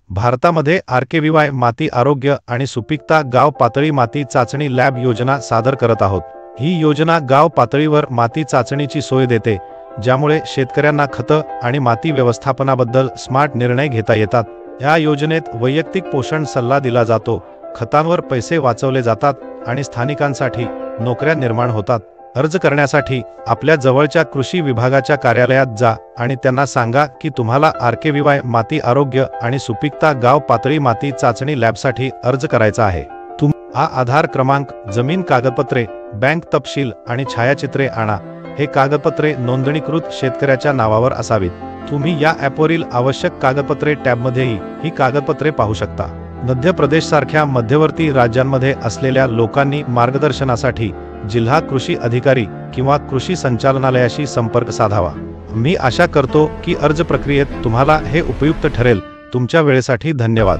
भारतामध्ये आरकेव्हीवाय माती आरोग्य आणि सुपीकता गाव पातळी माती चाचणी लॅब योजना सादर करत आहोत। ही योजना गाव पातळीवर माती चाचणीची सोय देते, ज्यामुळे शेतकऱ्यांना खतं आणि माती व्यवस्थापनाबद्दल स्मार्ट निर्णय घेता येतात। या योजनेत वैयक्तिक पोषण सल्ला दिला जातो, खतांवर पैसे वाचवले जातात आणि स्थानिकांसाठी नोकऱ्या निर्माण होतात। अर्ज करण्यासाठी आपल्या जवळच्या कृषी विभागाच्या कार्यालयात जा आणि त्यांना सांगा की तुम्हाला आरकेव्हीवाय माती आरोग्य आणि सुपीकता गाव पातळी माती चाचणी लॅबसाठी अर्ज करायचा आहे। हा आधार क्रमांक, जमीन कागदपत्रे, बँक तपशील आणि छायाचित्रे आणा। हे कागदपत्रे नोंदणीकृत शेतकऱ्याच्या नावावर असावीत। तुम्ही या ॲपवरील आवश्यक कागदपत्रे टॅबमध्येही ही कागदपत्रे पाहू शकता। मध्य प्रदेशसारख्या मध्यवर्ती राज्यांमध्ये असलेल्या लोकांनी मार्गदर्शनासाठी जिल्हा कृषी अधिकारी किंवा कृषी संचालनालयाशी संपर्क साधावा। मी आशा करतो की अर्ज प्रक्रियेत तुम्हाला हे उपयुक्त ठरेल। तुमच्या वेळेसाठी धन्यवाद।